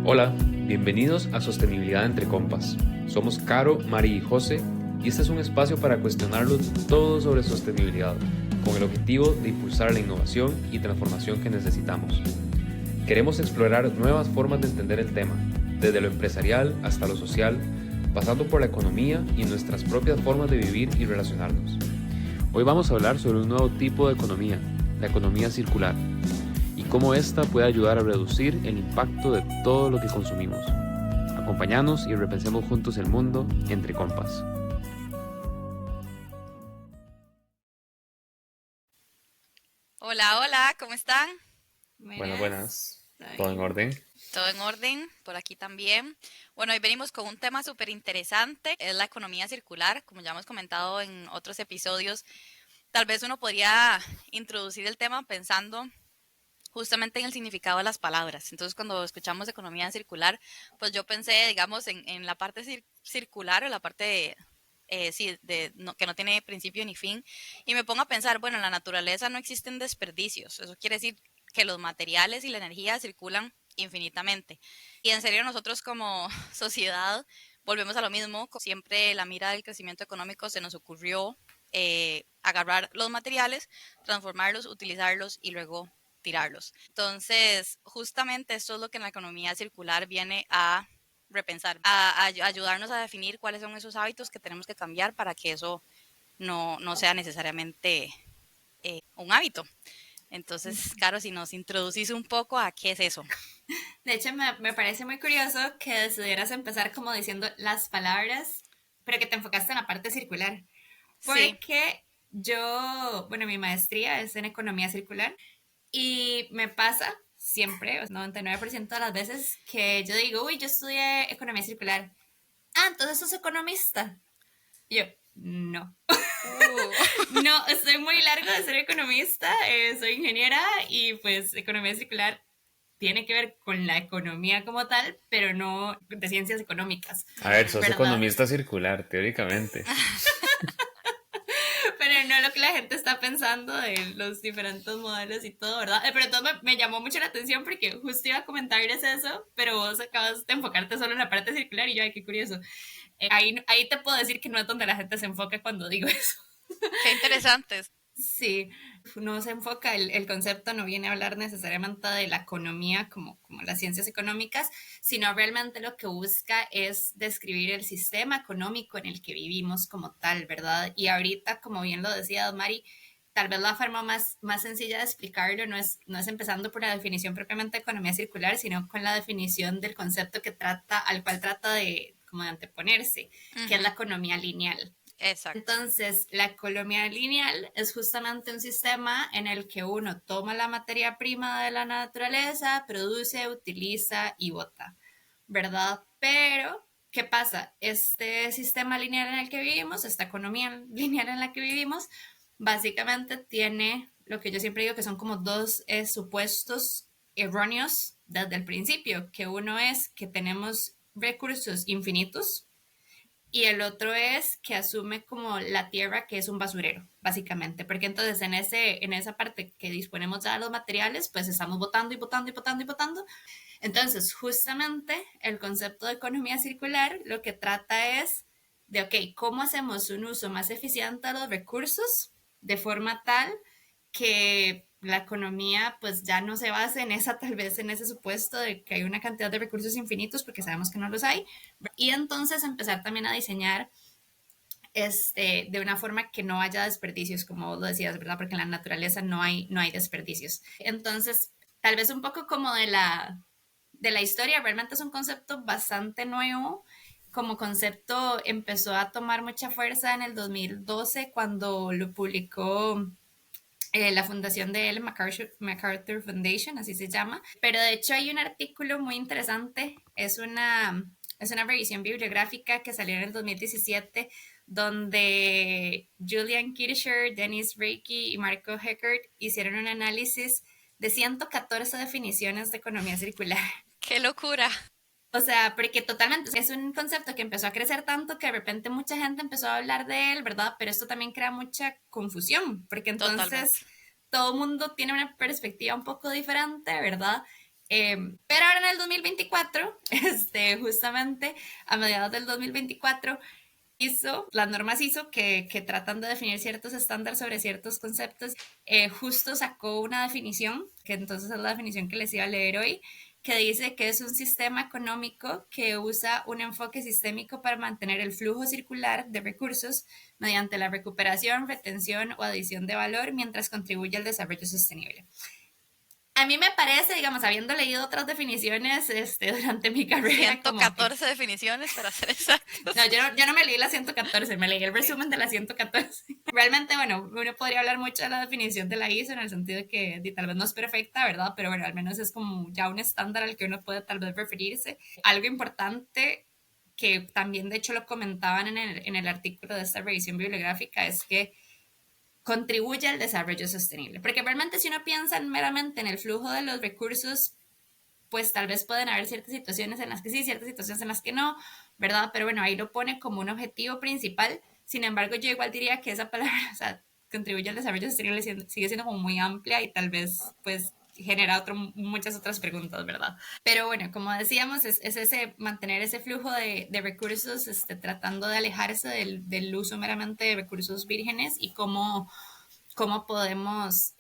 Hola, bienvenidos a Sostenibilidad entre Compas. Somos Caro, Mari y José y este es un espacio para cuestionarlo todo sobre sostenibilidad, con el objetivo de impulsar la innovación y transformación que necesitamos. Queremos explorar nuevas formas de entender el tema, desde lo empresarial hasta lo social, pasando por la economía y nuestras propias formas de vivir y relacionarnos. Hoy vamos a hablar sobre un nuevo tipo de economía, la economía circular, y cómo esta puede ayudar a reducir el impacto de todo lo que consumimos. Acompáñanos y repensemos juntos el mundo entre compas. Hola, hola, ¿cómo están? Buenas, Buenas. buenas. ¿Todo en Ay. orden? ¿Todo en orden? Por aquí también. Bueno, hoy venimos con un tema súper interesante, es la economía circular, como ya hemos comentado en otros episodios. Tal vez uno podría introducir el tema pensando justamente en el significado de las palabras. Entonces, cuando escuchamos economía circular, pues yo pensé, digamos, en la parte circular o la parte sí, que no tiene principio ni fin. Y me pongo a pensar, bueno, en la naturaleza no existen desperdicios. Eso quiere decir que los materiales y la energía circulan infinitamente. Y en serio, nosotros como sociedad volvemos a lo mismo. Siempre la mira del crecimiento económico se nos ocurrió agarrar los materiales, transformarlos, utilizarlos y luego tirarlos. Entonces, justamente esto es lo que en la economía circular viene a repensar, a ayudarnos a definir cuáles son esos hábitos que tenemos que cambiar para que eso no sea necesariamente un hábito. Entonces, Caro, si nos introducís un poco a qué es eso. De hecho, me parece muy curioso que decidieras empezar como diciendo las palabras, pero que te enfocaste en la parte circular. Sí. Porque yo, bueno, mi maestría es en economía circular y me pasa siempre, 99% de las veces, que yo digo, uy, yo estudié economía circular. Ah, entonces sos economista. Y yo, no. Uh, No, estoy muy largo de ser economista, soy ingeniera y pues economía circular tiene que ver con la economía como tal, pero no de ciencias económicas, A ver, sos ¿verdad? economista circular, teóricamente. Pero no lo que la gente está pensando de los diferentes modelos y todo, ¿verdad? Pero todo me llamó mucho la atención porque justo iba a comentarles eso, pero vos acabas de enfocarte solo en la parte circular y yo, ay, qué curioso. Ahí te puedo decir que no es donde la gente se enfoca cuando digo eso. qué interesantes. Sí, no se enfoca, el concepto no viene a hablar necesariamente de la economía como las ciencias económicas, sino realmente lo que busca es describir el sistema económico en el que vivimos como tal, ¿verdad? Y ahorita, como bien lo decía Mari, tal vez la forma más sencilla de explicarlo no es empezando por la definición propiamente de economía circular, sino con la definición del concepto al cual trata de como de anteponerse, que es la Ujú, economía lineal. exacto. Entonces, la economía lineal es justamente un sistema en el que uno toma la materia prima de la naturaleza, produce, utiliza y bota, ¿verdad? Pero, ¿qué pasa? Este sistema lineal en el que vivimos, esta economía lineal en la que vivimos, básicamente tiene lo que yo siempre digo que son como dos supuestos erróneos desde el principio, que uno es que tenemos recursos infinitos, y el otro es que asume como la tierra que es un basurero, básicamente, porque entonces en esa parte que disponemos ya de los materiales, pues estamos botando y botando y botando y botando. Entonces, justamente el concepto de economía circular lo que trata es de, ok, ¿cómo hacemos un uso más eficiente de los recursos de forma tal que la economía pues ya no se base en esa, tal vez en ese supuesto de que hay una cantidad de recursos infinitos, porque sabemos que no los hay, y entonces empezar también a diseñar de una forma que no haya desperdicios, como lo decías, ¿verdad? Porque en la naturaleza no hay desperdicios. Entonces, tal vez un poco como de la historia, realmente es un concepto bastante nuevo. Como concepto empezó a tomar mucha fuerza en el 2012 cuando lo publicó la fundación de Ellen MacArthur Foundation, así se llama. Pero de hecho hay un artículo muy interesante, es una revisión bibliográfica que salió en el 2017, donde Julian Kircher, Dennis Reiki y Marco Heckert hicieron un análisis de 114 definiciones de economía circular. Qué locura. O sea, porque totalmente es un concepto que empezó a crecer tanto que de repente mucha gente empezó a hablar de él, ¿verdad? Pero esto también crea mucha confusión, porque Totalmente. entonces todo el mundo tiene una perspectiva un poco diferente, ¿verdad? Pero ahora en el 2024, justamente a mediados del 2024, las normas ISO que tratan de definir ciertos estándares sobre ciertos conceptos, justo sacó una definición, que entonces es la definición que les iba a leer hoy, que dice que es un sistema económico que usa un enfoque sistémico para mantener el flujo circular de recursos mediante la recuperación, retención o adición de valor mientras contribuye al desarrollo sostenible. A mí me parece, digamos, habiendo leído otras definiciones durante mi carrera... 114 definiciones para ser exactos. No, yo no me leí la 114, me leí el resumen de la 114. Realmente, bueno, uno podría hablar mucho de la definición de la ISO en el sentido de que tal vez no es perfecta, ¿verdad? Pero bueno, al menos es como ya un estándar al que uno puede tal vez referirse. Algo importante que también de hecho lo comentaban en el artículo de esta revisión bibliográfica es que contribuye al desarrollo sostenible. Porque realmente si uno piensa meramente en el flujo de los recursos, pues tal vez pueden haber ciertas situaciones en las que sí, ciertas situaciones en las que no, ¿verdad? Pero bueno, ahí lo pone como un objetivo principal. Sin embargo, yo igual diría que esa palabra, o sea, contribuye al desarrollo sostenible, sigue siendo como muy amplia y tal vez, pues, genera muchas otras preguntas, ¿verdad? Pero bueno, como decíamos, es ese mantener ese flujo de recursos, tratando de alejarse del uso meramente de recursos vírgenes y cómo podemos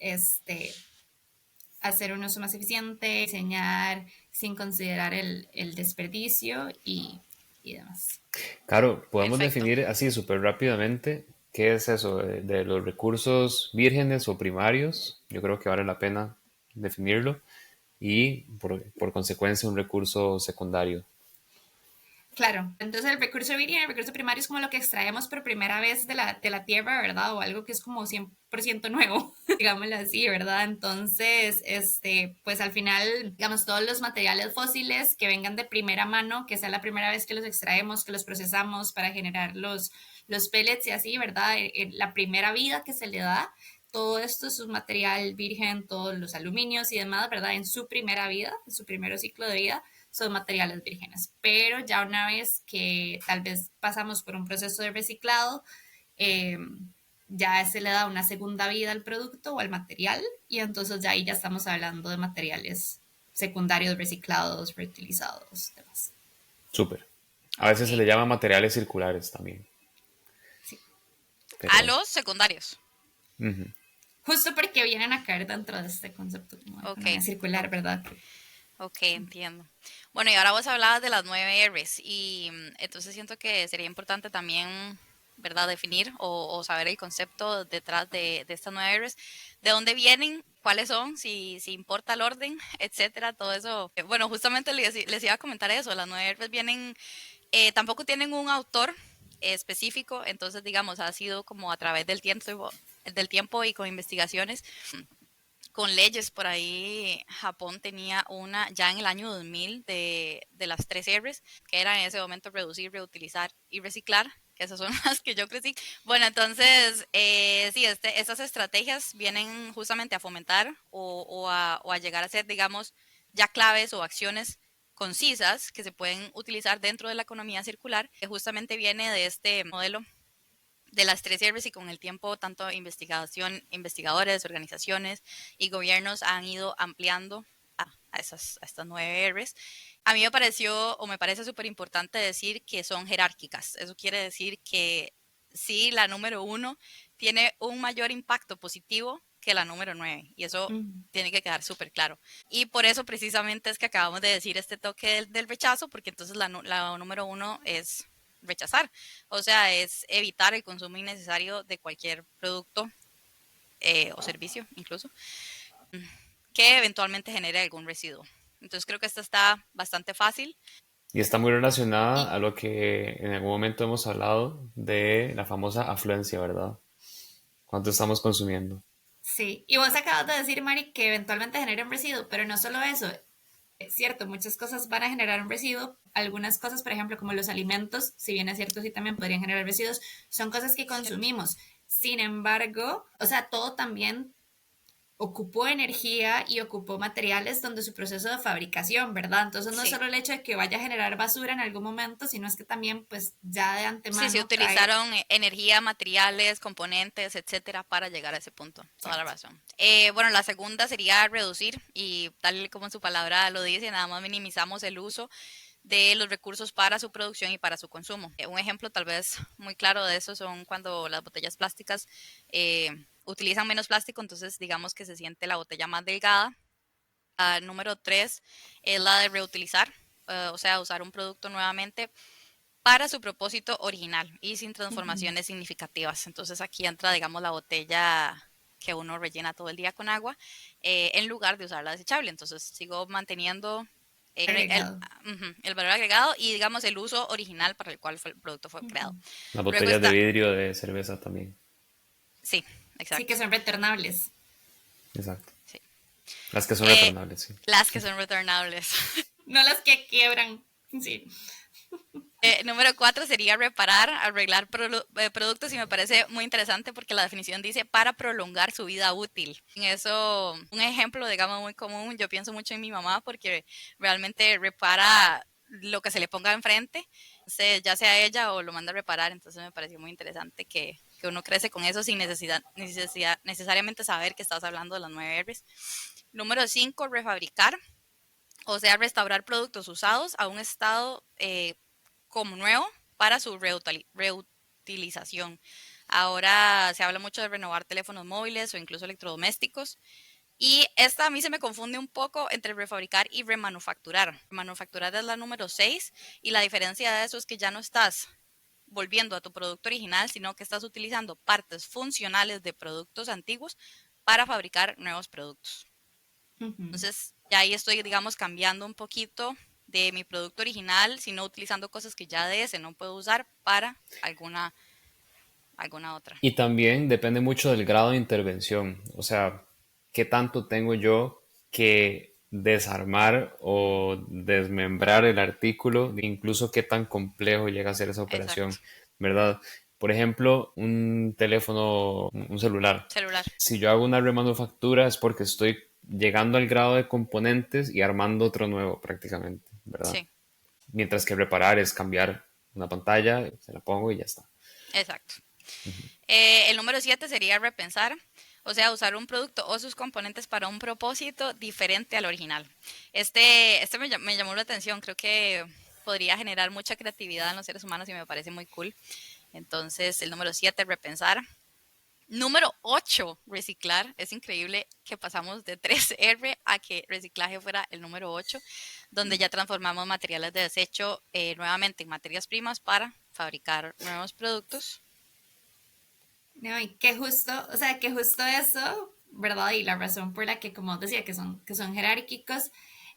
hacer un uso más eficiente, diseñar sin considerar el desperdicio y demás. Claro, podemos Perfecto. definir así súper rápidamente qué es eso de los recursos vírgenes o primarios. Yo creo que vale la pena definirlo y por consecuencia un recurso secundario. Claro, entonces el recurso virgen, el recurso primario es como lo que extraemos por primera vez de la tierra, ¿verdad? O algo que es como 100% nuevo, digámoslo así, ¿verdad? Entonces, pues al final, digamos, todos los materiales fósiles que vengan de primera mano, que sea la primera vez que los extraemos, que los procesamos para generar los pellets y así, ¿verdad? La primera vida que se le da, todo esto es un material virgen, todos los aluminios y demás, ¿verdad? En su primera vida, en su primer ciclo de vida, son materiales vírgenes. Pero ya una vez que tal vez pasamos por un proceso de reciclado, ya se le da una segunda vida al producto o al material y entonces ya ahí ya estamos hablando de materiales secundarios, reciclados, reutilizados, demás. Súper. A veces se le llama materiales circulares también. Sí. Pero, A los secundarios. Justo porque vienen a caer dentro de este concepto como de economía circular, ¿verdad? Ok, entiendo. Bueno, y ahora vos hablabas de las 9 R's y entonces siento que sería importante también, ¿verdad?, definir o saber el concepto detrás de estas 9 R's, de dónde vienen, cuáles son, si importa el orden, etcétera, todo eso. Bueno, justamente les iba a comentar eso, las 9 R's vienen, tampoco tienen un autor específico, entonces digamos, ha sido como a través del tiempo y con investigaciones. Con leyes, por ahí Japón tenía una ya en el año 2000 de las 3 R's, que eran en ese momento reducir, reutilizar y reciclar, que esas son las que yo crecí. Bueno, entonces, sí, estas estrategias vienen justamente a fomentar o a llegar a ser, digamos, ya claves o acciones concisas que se pueden utilizar dentro de la economía circular, que justamente viene de este modelo de las 3 R's y con el tiempo tanto investigadores, organizaciones y gobiernos han ido ampliando a estas 9 R's. A mí me parece súper importante decir que son jerárquicas. Eso quiere decir que sí, la número 1 tiene un mayor impacto positivo que la número 9 y eso tiene que quedar súper claro. Y por eso precisamente es que acabamos de decir este toque del rechazo, porque entonces la número 1 es rechazar. O sea, es evitar el consumo innecesario de cualquier producto o servicio, incluso, que eventualmente genere algún residuo. Entonces creo que esta está bastante fácil. Y está muy relacionada a lo que en algún momento hemos hablado de la famosa afluencia, ¿verdad? ¿Cuánto estamos consumiendo? Sí, y vos acabas de decir, Mari, que eventualmente genera un residuo, pero no solo eso, es cierto, muchas cosas van a generar un residuo, algunas cosas, por ejemplo, como los alimentos, si bien es cierto, sí también podrían generar residuos, son cosas que consumimos. Sin embargo, o sea, todo también ocupó energía y ocupó materiales donde su proceso de fabricación, ¿verdad? Entonces no es Sí. solo el hecho de que vaya a generar basura en algún momento, sino es que también pues ya de Sí, se antemano trae... utilizaron energía, materiales, componentes, etcétera, para llegar a ese punto. Toda la Exacto. razón. Bueno, la segunda sería reducir y tal como su palabra lo dice, nada más minimizamos el uso de los recursos para su producción y para su consumo. Un ejemplo tal vez muy claro de eso son cuando las botellas plásticas utilizan menos plástico, entonces digamos que se siente la botella más delgada. Número tres es la de reutilizar, o sea, usar un producto nuevamente para su propósito original y sin Ujú. transformaciones significativas. Entonces aquí entra, digamos, la botella que uno rellena todo el día con agua en lugar de usarla desechable. Entonces sigo manteniendo Agregado. el valor agregado y, digamos, el uso original para el cual el producto fue creado. Ujú. Las Luego botellas de está, vidrio de cerveza también. sí, Sí, que exacto. son retornables. Exacto. Sí. Las que son Eh, retornables, sí. las que son retornables. No las que quiebran. Sí. Número cuatro sería reparar, arreglar productos y me parece muy interesante porque la definición dice para prolongar su vida útil. En eso, un ejemplo, digamos, muy común, yo pienso mucho en mi mamá porque realmente repara lo que se le ponga enfrente, ya sea ella o lo manda a reparar, entonces me pareció muy interesante que uno crece con eso sin necesidad necesariamente saber que estás hablando de las 9 R's. Número 5, refabricar, o sea, restaurar productos usados a un estado como nuevo para su reutilización. Ahora se habla mucho de renovar teléfonos móviles o incluso electrodomésticos. Y esta a mí se me confunde un poco entre refabricar y remanufacturar. Manufacturar es la número 6 y la diferencia de eso es que ya no estás volviendo a tu producto original, sino que estás utilizando partes funcionales de productos antiguos para fabricar nuevos productos. Ujú. Entonces, ya ahí estoy, digamos, cambiando un poquito de mi producto original, sino utilizando cosas que ya de ese no puedo usar para alguna otra. Y también depende mucho del grado de intervención. O sea, qué tanto tengo yo que desarmar o desmembrar el artículo, incluso qué tan complejo llega a ser esa operación, Exacto. ¿verdad? Por ejemplo, un teléfono, un celular. Celular. Si yo hago una remanufactura es porque estoy llegando al grado de componentes y armando otro nuevo prácticamente, ¿verdad? Sí, Mientras que reparar es cambiar una pantalla, se la pongo y ya está. exacto. El número 7 sería repensar, o sea, usar un producto o sus componentes para un propósito diferente al original. Este me llamó la atención, creo que podría generar mucha creatividad en los seres humanos y me parece muy cool. Entonces, el número 7, repensar. Número 8, reciclar. Es increíble que pasamos de 3R a que reciclaje fuera el número 8, donde ya transformamos materiales de desecho nuevamente en materias primas para fabricar nuevos productos. No, y que justo, o sea, que justo eso, ¿verdad? Y la razón por la que, como decía, que son jerárquicos,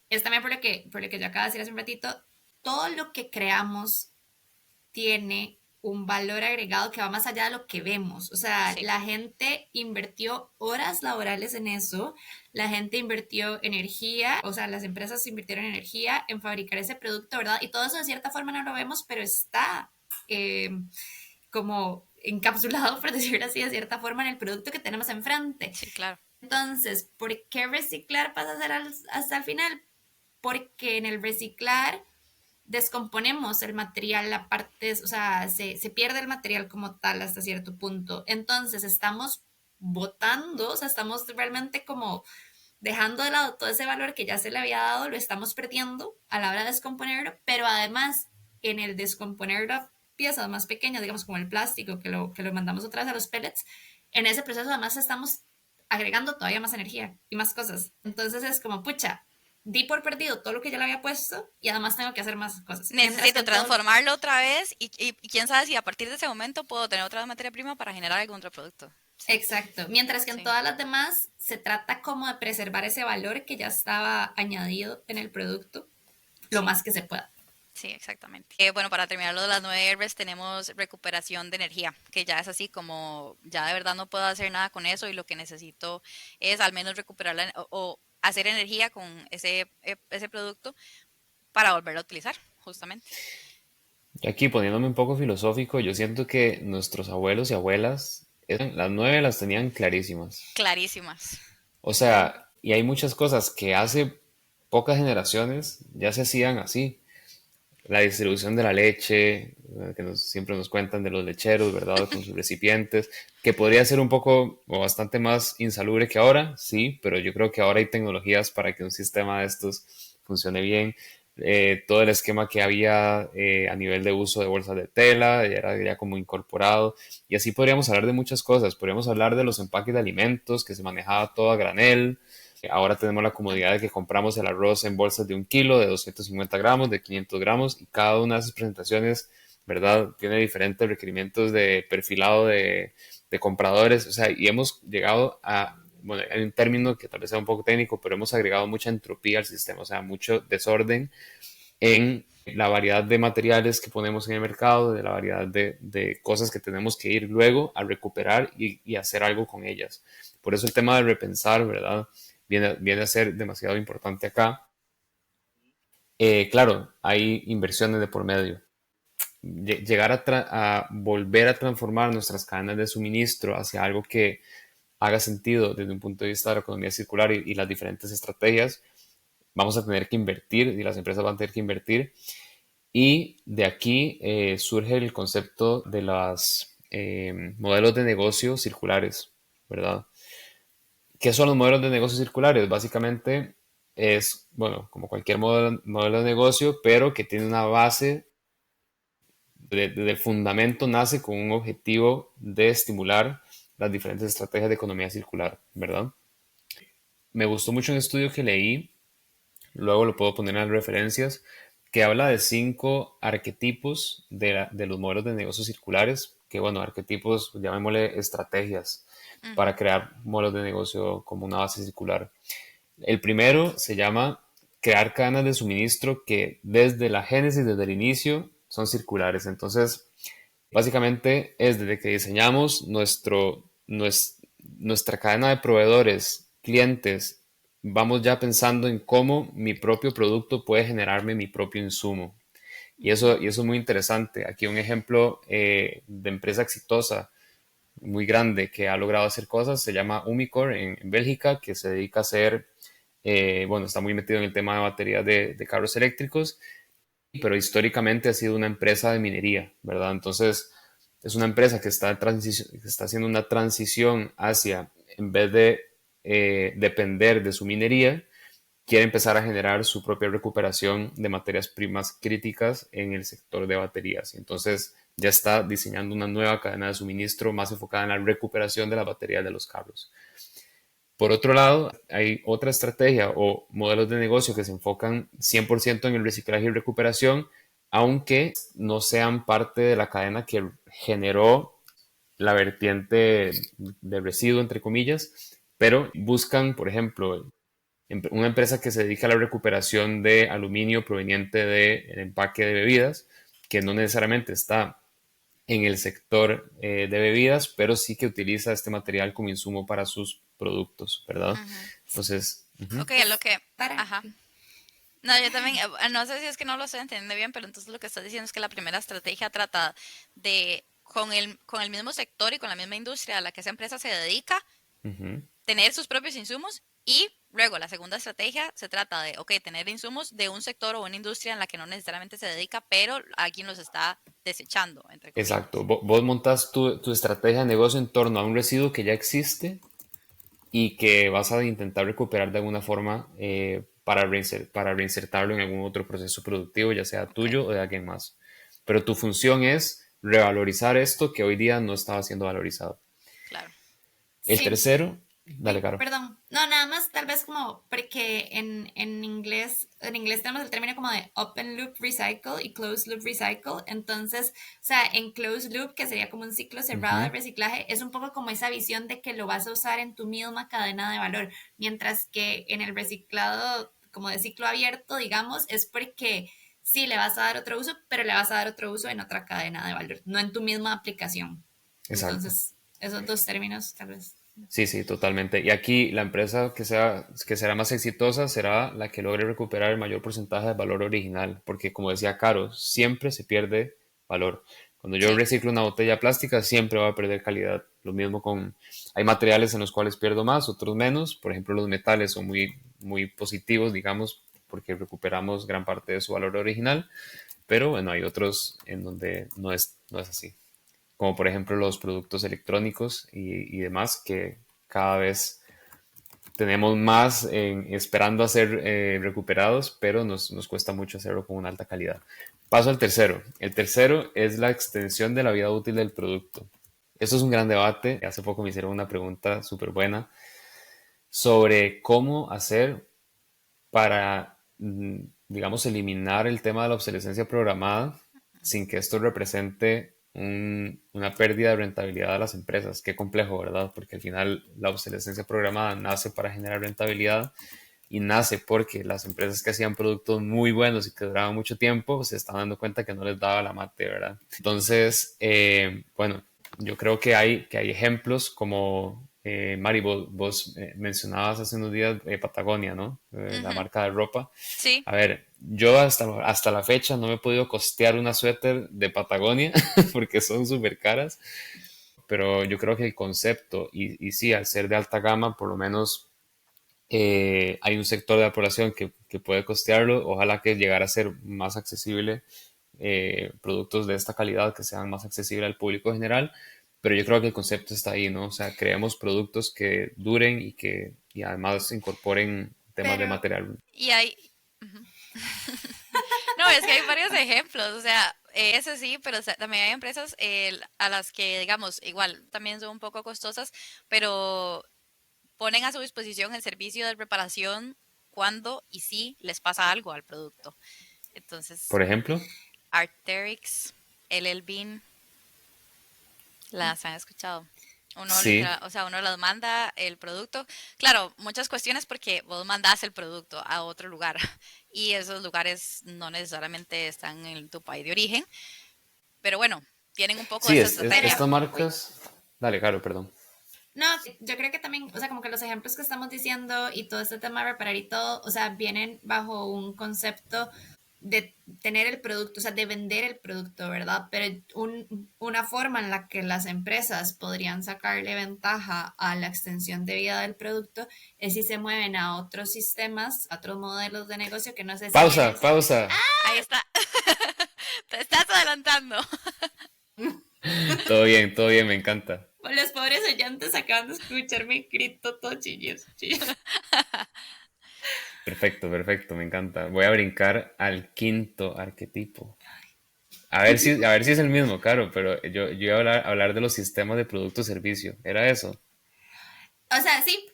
es también por lo que yo acabo de decir hace un ratito, todo lo que creamos tiene un valor agregado que va más allá de lo que vemos. O sea, Sí, la gente invirtió horas laborales en eso, la gente invirtió energía, o sea, las empresas invirtieron energía en fabricar ese producto, ¿verdad? Y todo eso de cierta forma no lo vemos, pero está eh, como encapsulado, por decirlo así, de cierta forma en el producto que tenemos enfrente. sí, claro. Entonces, ¿por qué reciclar pasa a ser hasta el final? Porque en el reciclar descomponemos el material, la parte, o sea, se pierde el material como tal hasta cierto punto. Entonces estamos botando, o sea, estamos realmente como dejando de lado todo ese valor que ya se le había dado, lo estamos perdiendo a la hora de descomponerlo, pero además en el descomponer las piezas más pequeñas, digamos como el plástico, que lo mandamos otra vez a los pellets, en ese proceso además estamos agregando todavía más energía y más cosas. Entonces es como, pucha, di por perdido todo lo que ya le había puesto y además tengo que hacer más cosas. Mientras que Necesito en todo, transformarlo otra vez y quién sabe si a partir de ese momento puedo tener otra materia prima para generar algún otro producto. Sí, exacto, mientras que en sí, todas las demás se trata como de preservar ese valor que ya estaba añadido en el producto lo sí. más que se pueda. Sí, exactamente. Bueno, para terminar lo de las 9 Rs tenemos recuperación de energía, que ya es así como ya de verdad no puedo hacer nada con eso y lo que necesito es al menos recuperarla o hacer energía con ese producto para volverlo a utilizar, justamente. Y aquí poniéndome un poco filosófico, yo siento que nuestros abuelos y abuelas, las 9 las tenían clarísimas. Clarísimas. O sea, y hay muchas cosas que hace pocas generaciones ya se hacían así. La distribución de la leche, que siempre nos cuentan de los lecheros, ¿verdad? Con sus recipientes, que podría ser un poco o bastante más insalubre que ahora, sí, pero yo creo que ahora hay tecnologías para que un sistema de estos funcione bien. Todo el esquema que había a nivel de uso de bolsas de tela era ya como incorporado, y así podríamos hablar de muchas cosas. Podríamos hablar de los empaques de alimentos, que se manejaba todo a granel. Ahora tenemos la comodidad de que compramos el arroz en bolsas de 1 kilo, de 250 gramos, de 500 gramos, y cada una de esas presentaciones, ¿verdad? Tiene diferentes requerimientos de perfilado de compradores. O sea, y hemos llegado a, bueno, hay un término que tal vez sea un poco técnico, pero hemos agregado mucha entropía al sistema, o sea, mucho desorden en la variedad de materiales que ponemos en el mercado, de la variedad de cosas que tenemos que ir luego a recuperar y hacer algo con ellas. Por eso el tema de repensar, ¿verdad? Viene a ser demasiado importante acá. Claro, hay inversiones de por medio. Llegar a volver a transformar nuestras cadenas de suministro hacia algo que haga sentido desde un punto de vista de la economía circular y las diferentes estrategias, vamos a tener que invertir y las empresas van a tener que invertir. Y de aquí surge el concepto de los modelos de negocio circulares, ¿verdad? ¿Qué son los modelos de negocio circulares? Básicamente es, bueno, como cualquier modelo de negocio, pero que tiene una base, desde el fundamento nace con un objetivo de estimular las diferentes estrategias de economía circular, ¿verdad? Me gustó mucho un estudio que leí, luego lo puedo poner en las referencias, que habla de 5 arquetipos de los modelos de negocios circulares, que bueno, arquetipos, llamémosle estrategias Ujú. para crear modelos de negocio como una base circular. El primero se llama crear cadenas de suministro que desde la génesis, desde el inicio, son circulares. Entonces, básicamente es desde que diseñamos nuestra cadena de proveedores, clientes, vamos ya pensando en cómo mi propio producto puede generarme mi propio insumo. Y eso es muy interesante. Aquí un ejemplo de empresa exitosa, muy grande, que ha logrado hacer cosas, se llama Umicore en Bélgica, que se dedica a hacer, bueno, está muy metido en el tema de baterías de carros eléctricos, pero históricamente ha sido una empresa de minería, ¿verdad? Entonces, es una empresa que está haciendo una transición hacia, en vez de depender de su minería, quiere empezar a generar su propia recuperación de materias primas críticas en el sector de baterías. Entonces, ya está diseñando una nueva cadena de suministro más enfocada en la recuperación de las baterías de los carros. Por otro lado, hay otra estrategia o modelos de negocio que se enfocan 100% en el reciclaje y recuperación, aunque no sean parte de la cadena que generó la vertiente de residuo, entre comillas, pero buscan, por ejemplo, una empresa que se dedica a la recuperación de aluminio proveniente del empaque de bebidas, que no necesariamente está en el sector de bebidas, pero sí que utiliza este material como insumo para sus productos, ¿verdad? Ujú. Entonces, ujú, Ok, a lo Es que... para... Ajá. No, yo también, no sé si es que no lo estoy entendiendo bien, pero entonces lo que estás diciendo es que la primera estrategia trata de, con el mismo sector y con la misma industria a la que esa empresa se dedica, ujú, tener sus propios insumos y luego la segunda estrategia se trata de, ok, tener insumos de un sector o una industria en la que no necesariamente se dedica, pero alguien los está desechando, entre exacto. comillas. Vos montas tu estrategia de negocio en torno a un residuo que ya existe y que vas a intentar recuperar de alguna forma para reinsertarlo en algún otro proceso productivo, ya sea Ok, tuyo o de alguien más. Pero tu función es revalorizar esto que hoy día no estaba siendo valorizado. claro. El Sí, tercero, dale, ay, Caro. perdón. No, nada más tal vez como porque en inglés tenemos el término como de open loop recycle y closed loop recycle. Entonces, o sea, en closed loop, que sería como un ciclo cerrado de Ujú, reciclaje, es un poco como esa visión de que lo vas a usar en tu misma cadena de valor. Mientras que en el reciclado, como de ciclo abierto, digamos, es porque sí le vas a dar otro uso, pero le vas a dar otro uso en otra cadena de valor, no en tu misma aplicación. exacto. Entonces, esos dos términos tal vez. Sí, sí, totalmente. Y aquí la empresa que será más exitosa será la que logre recuperar el mayor porcentaje de valor original, porque como decía Caro, siempre se pierde valor. Cuando yo Sí. reciclo una botella plástica, siempre va a perder calidad. Lo mismo hay materiales en los cuales pierdo más, otros menos. Por ejemplo, los metales son muy, muy positivos, digamos, porque recuperamos gran parte de su valor original, pero bueno, hay otros en donde no es así. Como por ejemplo los productos electrónicos y demás, que cada vez tenemos más esperando a ser recuperados, pero nos cuesta mucho hacerlo con una alta calidad. Paso al tercero. El tercero es la extensión de la vida útil del producto. Esto es un gran debate. Hace poco me hicieron una pregunta súper buena sobre cómo hacer para, digamos, eliminar el tema de la obsolescencia programada sin que esto represente una pérdida de rentabilidad de las empresas. Qué complejo, ¿verdad? Porque al final la obsolescencia programada nace para generar rentabilidad y nace porque las empresas que hacían productos muy buenos y que duraban mucho tiempo se están dando cuenta que no les daba la mate, ¿verdad? Entonces, bueno, yo creo que hay ejemplos como, Mari, vos mencionabas hace unos días Patagonia, ¿no? La Ujú. marca de ropa. Sí, A ver, yo hasta la fecha no me he podido costear una suéter de Patagonia porque son súper caras, pero yo creo que el concepto, y sí, al ser de alta gama, por lo menos hay un sector de la población que puede costearlo. Ojalá que llegara a ser más accesible, productos de esta calidad que sean más accesibles al público general, pero yo creo que el concepto está ahí, ¿no? O sea, creemos productos que duren y además incorporen temas de Pero, material. y hay... Ujú. No, es que hay varios ejemplos, o sea, eso sí, pero también hay empresas a las que, digamos, igual también son un poco costosas, pero ponen a su disposición el servicio de reparación cuando y si les pasa algo al producto. Entonces, Por ejemplo, Arc'teryx, LL Bean, las han escuchado. Uno sí, literal, o sea, uno las manda el producto. Claro, muchas cuestiones porque vos mandás el producto a otro lugar y esos lugares no necesariamente están en tu país de origen, pero bueno, tienen un poco de sí, esa pero, estrategia. estas Uy, marcas. Dale, claro, perdón. no, yo creo que también, o sea, como que los ejemplos que estamos diciendo y todo este tema de reparar y todo, o sea, vienen bajo un concepto de tener el producto, o sea, de vender el producto, ¿verdad? Pero una forma en la que las empresas podrían sacarle ventaja a la extensión de vida del producto es si se mueven a otros sistemas, a otros modelos de negocio que no sé si Pausa, es... pausa. ahí está. Te estás adelantando. Todo bien, me encanta. Los pobres oyentes acaban de escuchar mi grito todo chillos, chillos. Perfecto, perfecto, me encanta. Voy a brincar al quinto arquetipo. A ver si es el mismo, claro, pero yo iba a hablar de los sistemas de producto-servicio. ¿Era eso? O sea, sí,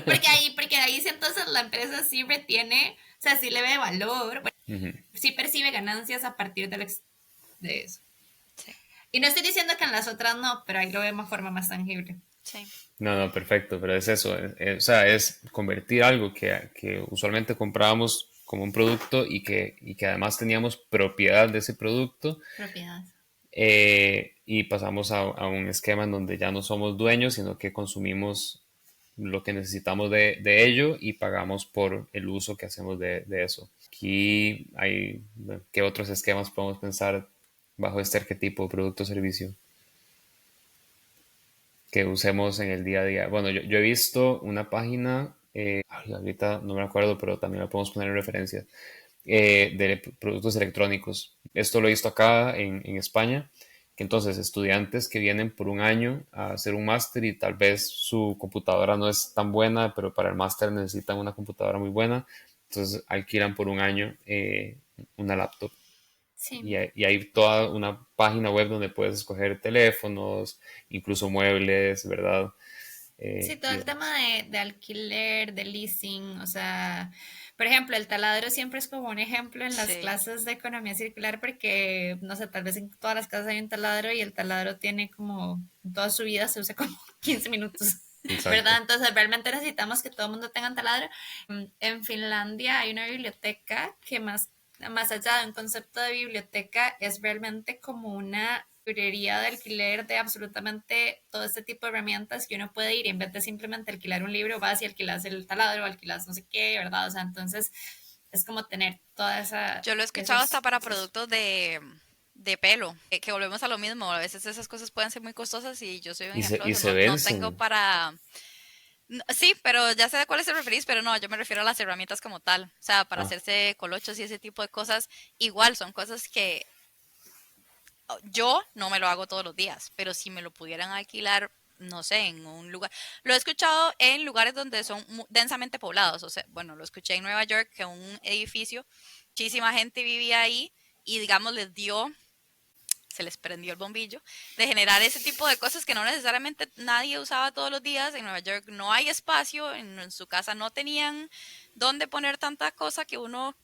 porque ahí sí entonces la empresa sí retiene, o sea, sí le ve valor, bueno, Ujú. sí percibe ganancias a partir de eso. Sí, Y no estoy diciendo que en las otras no, pero ahí lo vemos de forma más tangible. sí. No, no, perfecto, pero es eso. O sea, es convertir algo que usualmente comprábamos como un producto y que además teníamos propiedad de ese producto, Propiedades. y pasamos a un esquema en donde ya no somos dueños, sino que consumimos lo que necesitamos de ello y pagamos por el uso que hacemos de eso. Aquí hay, bueno, ¿qué otros esquemas podemos pensar bajo este arquetipo, producto o servicio, que usemos en el día a día? Bueno, yo he visto una página, ay, ahorita no me acuerdo, pero también la podemos poner en referencia, de productos electrónicos. Esto lo he visto acá en España, que entonces estudiantes que vienen por un año a hacer un máster y tal vez su computadora no es tan buena, pero para el máster necesitan una computadora muy buena, entonces alquilan por un año, una laptop. Y Sí. hay toda una página web donde puedes escoger teléfonos, incluso muebles, ¿verdad? Sí, todo Y el tema demás. de alquiler, de leasing, o sea, por ejemplo, el taladro siempre es como un ejemplo en las Sí. clases de economía circular porque, no sé, tal vez en todas las casas hay un taladro y el taladro tiene como, en toda su vida se usa como 15 minutos, ¿verdad? Exacto. Entonces, realmente necesitamos que todo el mundo tenga un taladro. En Finlandia hay una biblioteca que más allá de un concepto de biblioteca es realmente como una librería de alquiler de absolutamente todo este tipo de herramientas que uno puede ir y en vez de simplemente alquilar un libro, vas y alquilas el taladro, alquilas no sé qué, ¿verdad? O sea, entonces es como tener toda esa, Yo lo he escuchado hasta esos, para esos productos de pelo, que volvemos a lo mismo, a veces esas cosas pueden ser muy costosas y yo soy un ejemplo, Y de se eso, no tengo vencen. para... Sí, pero ya sé de cuáles te referís, pero no, yo me refiero a las herramientas como tal, o sea, para Ah, hacerse colochos y ese tipo de cosas, igual son cosas que yo no me lo hago todos los días, pero si me lo pudieran alquilar, no sé, en un lugar. Lo he escuchado en lugares donde son densamente poblados. O sea, bueno, lo escuché en Nueva York, que un edificio, muchísima gente vivía ahí y, digamos, se les prendió el bombillo de generar ese tipo de cosas que no necesariamente nadie usaba todos los días. En Nueva York no hay espacio, en su casa no tenían dónde poner tanta cosa que uno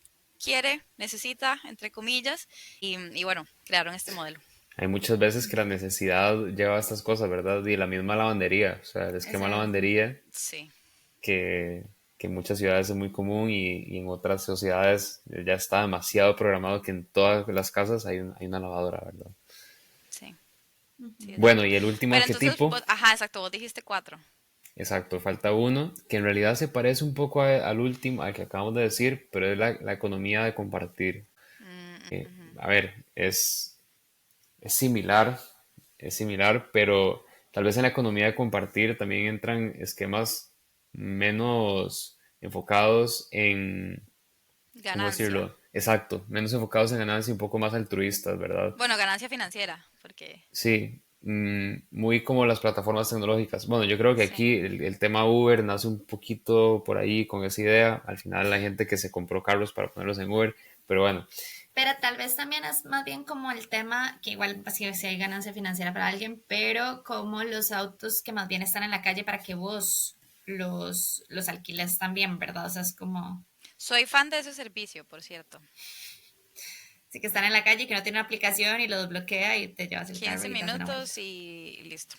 quiere, necesita, entre comillas, y bueno, crearon este modelo. hay muchas veces que la necesidad lleva a estas cosas, ¿verdad? Y la misma lavandería, o sea, el esquema de Exacto. lavandería Sí. que, que en muchas ciudades es muy común y en otras sociedades ya está demasiado programado que en todas las casas hay una lavadora, ¿verdad? Sí, sí, es Bueno, cierto. y el último Pero entonces, arquetipo, ajá, exacto, vos dijiste cuatro. exacto, falta uno, que en realidad se parece un poco al último, al que acabamos de decir, pero es la economía de compartir. Ujú. A ver, es similar, es similar, pero tal vez en la economía de compartir también entran esquemas menos enfocados en, ¿cómo Ganancia. decirlo? Exacto, menos enfocados en ganancias y un poco más altruistas, ¿verdad? Bueno, ganancia financiera, porque Sí, muy como las plataformas tecnológicas. Bueno, yo creo que sí. aquí el tema Uber nace un poquito por ahí con esa idea. Al final la gente que se compró carros para ponerlos en Uber, pero bueno, Pero tal vez también es más bien como el tema, que igual pues, si hay ganancia financiera para alguien, pero como los autos que más bien están en la calle para que vos los alquiles también, ¿verdad? O sea, es como, Soy fan de ese servicio, por cierto. sí que están en la calle, que no tiene una aplicación y lo desbloquea y te llevas el carro 15 y das una vuelta. minutos y listo.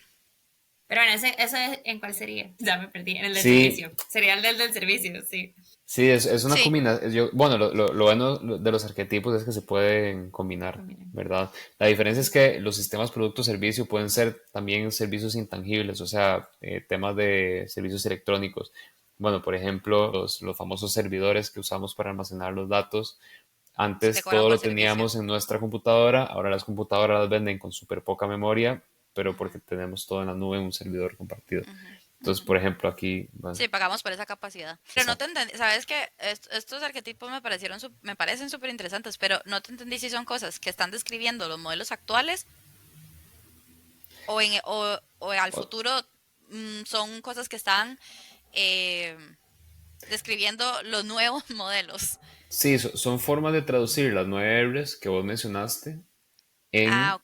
Pero bueno, ese ¿en cuál sería? Ya me perdí, en el del sí, servicio. Sería el del servicio, sí. sí, es una Sí, combinación. Bueno, lo bueno de los arquetipos es que se pueden combinar, Combinen. ¿verdad? La diferencia es que los sistemas producto-servicio pueden ser también servicios intangibles, o sea, temas de servicios electrónicos. Bueno, por ejemplo, los famosos servidores que usamos para almacenar los datos. te Antes cobran todo por lo servicio. teníamos en nuestra computadora, ahora las computadoras las venden con súper poca memoria, pero porque tenemos todo en la nube en un servidor compartido. Ujú, Entonces, ujú. por ejemplo, aquí, bueno, Sí, pagamos por esa capacidad. Pero no te exacto. entendí, sabes que estos arquetipos me parecen súper interesantes, pero no te entendí si son cosas que están describiendo los modelos actuales o al O- futuro son cosas que están eh, describiendo los nuevos modelos. Sí, son formas de traducir las 9 R's que vos mencionaste Ah, en,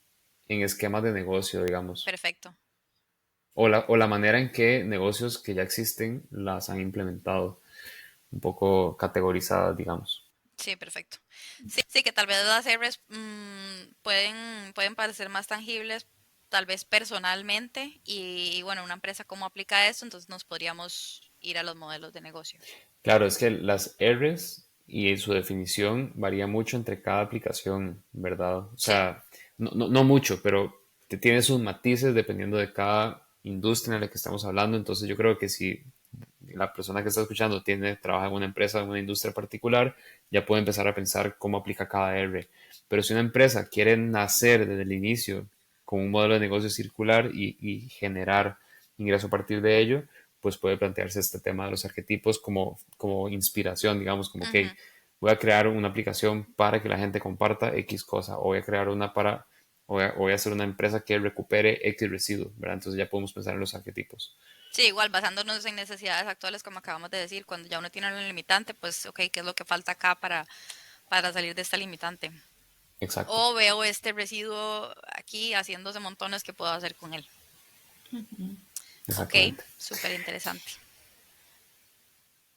en esquemas de negocio, digamos, perfecto. o la manera en que negocios que ya existen las han implementado, un poco categorizadas, digamos. Sí, perfecto. Sí, sí, que tal vez las Rs pueden parecer más tangibles, tal vez personalmente, y bueno, una empresa cómo aplica eso, entonces nos podríamos ir a los modelos de negocio. Claro, es que las R's y su definición varía mucho entre cada aplicación, ¿verdad? O Sí, sea, no mucho, pero te tiene sus matices dependiendo de cada industria en la que estamos hablando. Entonces yo creo que si la persona que está escuchando trabaja en una empresa, en una industria particular, ya puede empezar a pensar cómo aplica cada R. Pero si una empresa quiere nacer desde el inicio con un modelo de negocio circular y generar ingreso a partir de ello, pues puede plantearse este tema de los arquetipos como inspiración, digamos, como que ujú. voy a crear una aplicación para que la gente comparta X cosa, o voy a crear una para, o voy a hacer una empresa que recupere X residuo, ¿verdad? Entonces ya podemos pensar en los arquetipos. Sí, igual basándonos en necesidades actuales, como acabamos de decir, cuando ya uno tiene una limitante, pues, ok, ¿qué es lo que falta acá para salir de esta limitante? Exacto, O veo este residuo aquí haciéndose montones que puedo hacer con él. Ok, exactamente. súper interesante.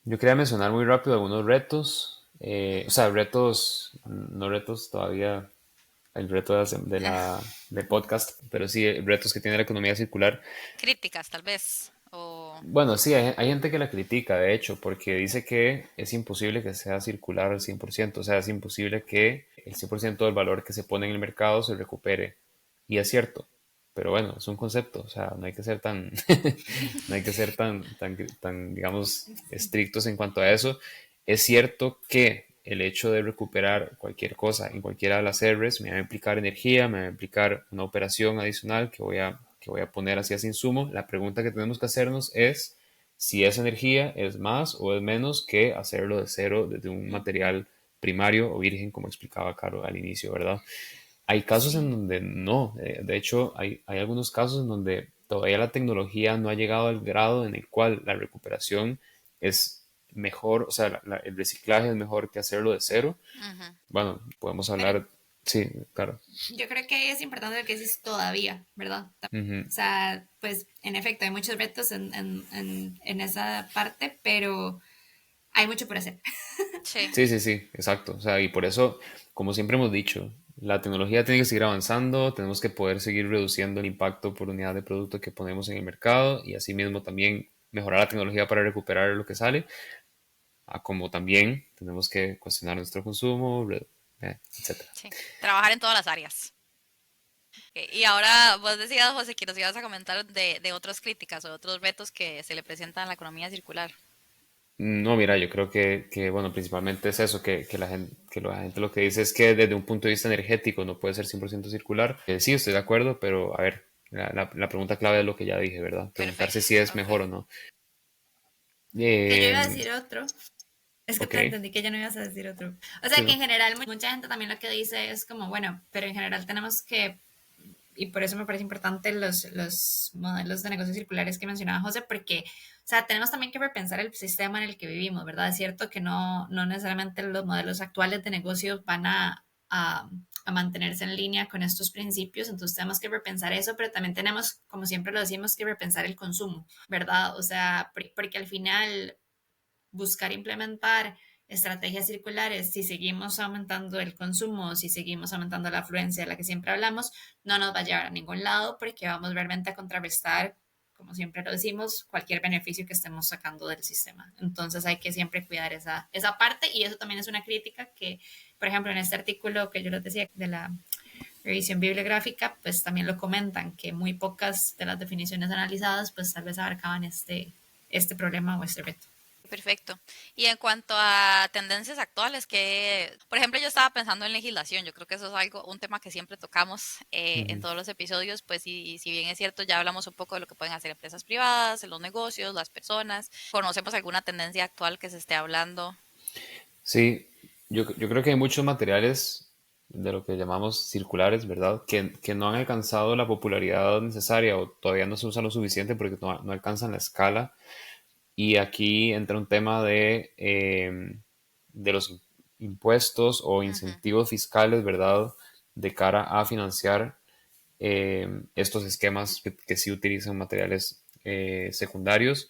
Yo quería mencionar muy rápido algunos retos, o sea, retos, no retos todavía, el reto de podcast, pero sí retos que tiene la economía circular. Críticas, tal vez. O Bueno, sí, hay gente que la critica, de hecho, porque dice que es imposible que sea circular al 100%, o sea, es imposible que el 100% del valor que se pone en el mercado se recupere. Y es cierto, pero bueno, es un concepto, o sea, no hay que ser tan, no hay que ser tan, digamos, Sí. estrictos en cuanto a eso. Es cierto que el hecho de recuperar cualquier cosa en cualquiera de las R's me va a implicar energía, me va a implicar una operación adicional que voy a poner hacia ese insumo. La pregunta que tenemos que hacernos es si esa energía es más o es menos que hacerlo de cero desde un material primario o virgen, como explicaba Caro al inicio, ¿verdad? Hay casos en Sí. donde no, de hecho hay algunos casos en donde todavía la tecnología no ha llegado al grado en el cual la recuperación es mejor, o sea, el reciclaje es mejor que hacerlo de cero. Ujú. Bueno, podemos Pero hablar, sí, claro. yo creo que es importante lo que dices todavía, ¿verdad? Ujú. O sea, pues en efecto hay muchos retos en esa parte, pero hay mucho por hacer. Sí, Sí, sí, sí, exacto. O sea, y por eso, como siempre hemos dicho, la tecnología tiene que seguir avanzando, tenemos que poder seguir reduciendo el impacto por unidad de producto que ponemos en el mercado y asimismo también mejorar la tecnología para recuperar lo que sale, como también tenemos que cuestionar nuestro consumo, etcétera. sí. Trabajar en todas las áreas. Ok, y ahora vos decías, José, que nos ibas a comentar de otras críticas o otros retos que se le presentan a la economía circular. No, mira, yo creo bueno, principalmente es eso, que la gente lo que dice es que desde un punto de vista energético no puede ser 100% circular. Sí, estoy de acuerdo, pero a ver, la pregunta clave es lo que ya dije, ¿verdad? Perfecto, Preguntarse si es Ok. mejor o no. Que yo iba a Eh, decir otro. Es que ok, te entendí que ya no ibas a decir otro. O sí, sea, que no. en general mucha gente también lo que dice es como, bueno, pero en general tenemos que, y por eso me parece importante los modelos de negocios circulares que mencionaba José, porque, o sea, tenemos también que repensar el sistema en el que vivimos, ¿verdad? Es cierto que no necesariamente los modelos actuales de negocios van a mantenerse en línea con estos principios, entonces tenemos que repensar eso, pero también tenemos, como siempre lo decimos, que repensar el consumo, ¿verdad? O sea, porque al final buscar implementar estrategias circulares, si seguimos aumentando el consumo, si seguimos aumentando la afluencia de la que siempre hablamos, no nos va a llevar a ningún lado porque vamos realmente a contrarrestar, como siempre lo decimos, cualquier beneficio que estemos sacando del sistema. Entonces hay que siempre cuidar esa parte y eso también es una crítica que, por ejemplo, en este artículo que yo les decía de la revisión bibliográfica, pues también lo comentan, que muy pocas de las definiciones analizadas, pues tal vez abarcaban este problema o este reto. Perfecto. Y en cuanto a tendencias actuales, que, por ejemplo, yo estaba pensando en legislación, yo creo que eso es algo, un tema que siempre tocamos en Ujú. todos los episodios, pues y si bien es cierto, ya hablamos un poco de lo que pueden hacer empresas privadas, en los negocios, las personas, conocemos alguna tendencia actual que se esté hablando. Sí, yo creo que hay muchos materiales de lo que llamamos circulares, ¿verdad? Que no han alcanzado la popularidad necesaria o todavía no se usan lo suficiente porque no alcanzan la escala. Y aquí entra un tema de los impuestos o Ujú. incentivos fiscales, ¿verdad? De cara a financiar estos esquemas que sí utilizan materiales secundarios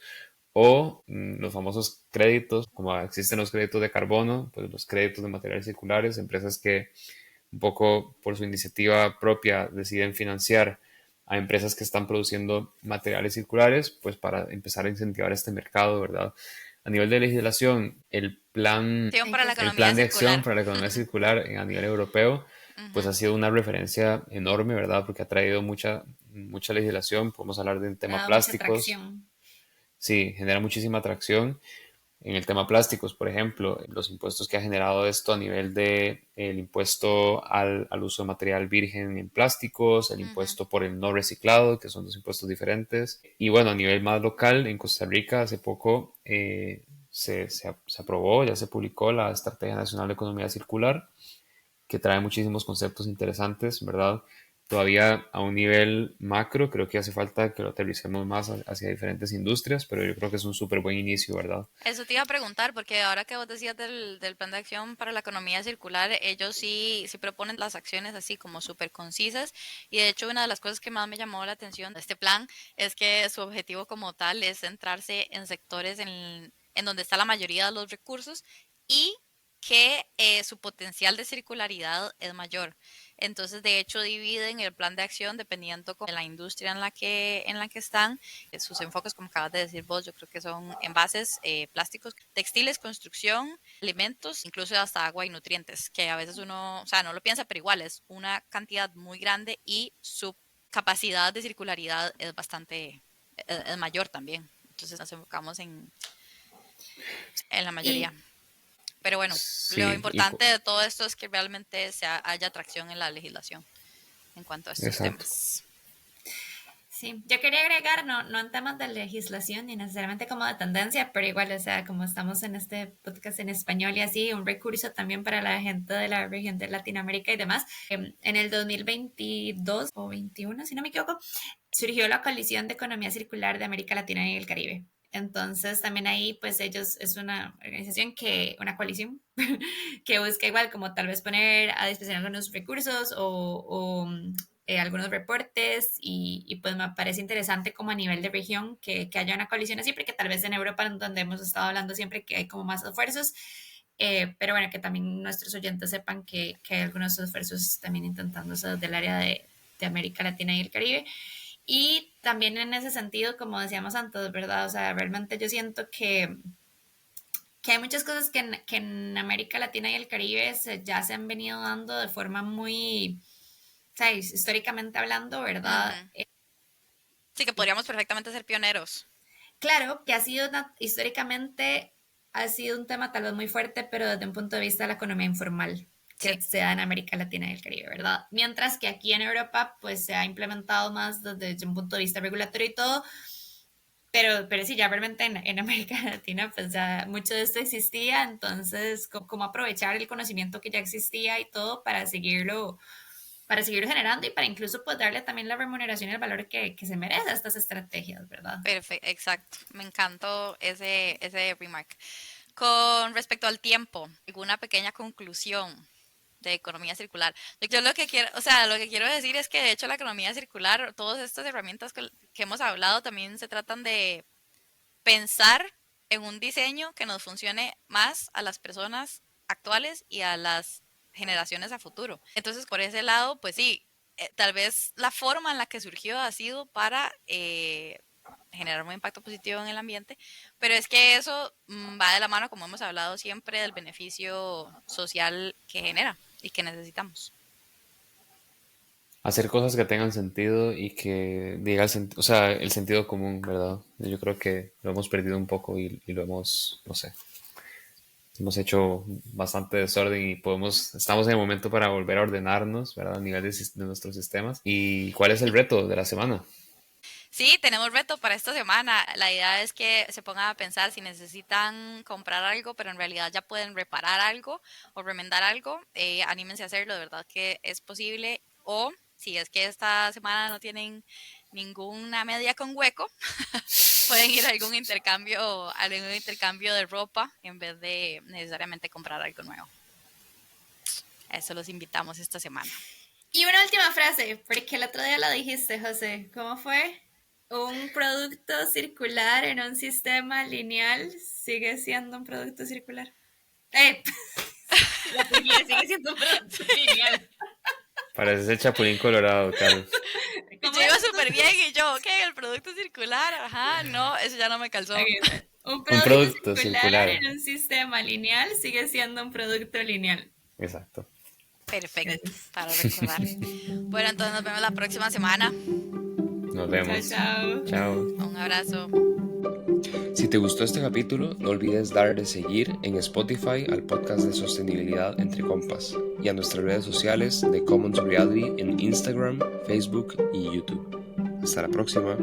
o los famosos créditos, como existen los créditos de carbono, pues los créditos de materiales circulares, empresas que un poco por su iniciativa propia deciden financiar a empresas que están produciendo materiales circulares, pues para empezar a incentivar este mercado, ¿verdad? A nivel de legislación, Acción ¿En para qué la el economía plan de acción circular. para la economía circular a nivel europeo, pues Ujú. ha sido una referencia enorme, ¿verdad? Porque ha traído mucha legislación. Podemos hablar del Ha tema dado mucha plásticos. atracción. Sí, genera muchísima atracción. En el tema plásticos, por ejemplo, los impuestos que ha generado esto a nivel de el impuesto al uso de material virgen en plásticos, el Ujú. impuesto por el no reciclado, que son dos impuestos diferentes. Y bueno, a nivel más local, en Costa Rica hace poco se aprobó, ya se publicó la Estrategia Nacional de Economía Circular, que trae muchísimos conceptos interesantes, ¿verdad? Todavía a un nivel macro, creo que hace falta que lo aterricemos más hacia diferentes industrias, pero yo creo que es un súper buen inicio, ¿verdad? Eso te iba a preguntar, porque ahora que vos decías del plan de acción para la economía circular, ellos sí proponen las acciones así como súper concisas. Y de hecho, una de las cosas que más me llamó la atención de este plan es que su objetivo como tal es centrarse en sectores en donde está la mayoría de los recursos y que su potencial de circularidad es mayor. Entonces, de hecho, dividen el plan de acción dependiendo de la industria en la que están sus enfoques, como acabas de decir vos, yo creo que son envases, plásticos, textiles, construcción, alimentos, incluso hasta agua y nutrientes, que a veces uno, o sea, no lo piensa, pero igual es una cantidad muy grande y su capacidad de circularidad es bastante, es mayor también. Entonces nos enfocamos en la Y mayoría. Pero bueno, Sí, lo importante de todo esto es que realmente haya atracción en la legislación en cuanto a estos exacto. temas. Sí, yo quería agregar, no en temas de legislación ni necesariamente como de tendencia, pero igual, o sea, como estamos en este podcast en español y así, un recurso también para la gente de la región de Latinoamérica y demás. En el 2022 o 21, si no me equivoco, surgió la Coalición de Economía Circular de América Latina y el Caribe. Entonces también ahí pues ellos es una organización una coalición que busca igual como tal vez poner a disposición algunos recursos o algunos reportes y pues me parece interesante como a nivel de región que haya una coalición así, porque tal vez en Europa donde hemos estado hablando siempre que hay como más esfuerzos, pero bueno, que también nuestros oyentes sepan que hay algunos esfuerzos también intentándose desde el área de América Latina y el Caribe. Y también en ese sentido, como decíamos antes, ¿verdad? O sea, realmente yo siento que hay muchas cosas que en América Latina y el Caribe ya se han venido dando de forma muy, o sea, históricamente hablando, ¿verdad? Uh-huh. Sí, que podríamos perfectamente ser pioneros. Claro, que históricamente ha sido un tema tal vez muy fuerte, pero desde un punto de vista de la economía informal que Sí. se da en América Latina y el Caribe, ¿verdad? Mientras que aquí en Europa, pues se ha implementado más desde un punto de vista regulatorio y todo, pero sí, ya realmente en América Latina, pues ya mucho de esto existía, entonces, cómo aprovechar el conocimiento que ya existía y todo para seguirlo generando y para incluso pues darle también la remuneración y el valor que se merece a estas estrategias, ¿verdad? Perfecto, exacto. Me encantó ese remark. Con respecto al tiempo, alguna pequeña conclusión de economía circular. Yo lo que quiero, o sea, lo que quiero decir es que de hecho la economía circular, todas estas herramientas que hemos hablado también se tratan de pensar en un diseño que nos funcione más a las personas actuales y a las generaciones a futuro. Entonces, por ese lado, pues sí, tal vez la forma en la que surgió ha sido para generar un impacto positivo en el ambiente, pero es que eso va de la mano, como hemos hablado siempre, del beneficio social que genera y que necesitamos. Hacer cosas que tengan sentido y que diga o sea, el sentido común, ¿verdad? Yo creo que lo hemos perdido un poco y lo hemos, no sé, hemos hecho bastante desorden y estamos en el momento para volver a ordenarnos, ¿verdad? A nivel de nuestros sistemas. ¿Y cuál es el reto de la semana? Sí, tenemos reto para esta semana. La idea es que se pongan a pensar si necesitan comprar algo, pero en realidad ya pueden reparar algo o remendar algo. Anímense a hacerlo, de verdad que es posible. O si es que esta semana no tienen ninguna media con hueco, pueden ir a algún intercambio de ropa en vez de necesariamente comprar algo nuevo. A eso los invitamos esta semana. Y una última frase, porque el otro día la dijiste, José. ¿Cómo fue? Un producto circular en un sistema lineal sigue siendo un producto circular. Sigue siendo un producto lineal. Parece Chapulín Colorado, Carlos. Y yo iba súper bien y yo, ok, el producto circular, ajá, no, eso ya no me calzó. Okay. Un Un producto circular. en un sistema lineal sigue siendo un producto lineal. Exacto. Perfecto, Gracias. para recordar. Bueno, entonces nos vemos la próxima semana. Nos vemos. Chao, chao. Chao. Un abrazo. Si te gustó este capítulo, no olvides darle seguir en Spotify al podcast de sostenibilidad entre compas y a nuestras redes sociales de Commons Reality en Instagram, Facebook y YouTube. Hasta la próxima.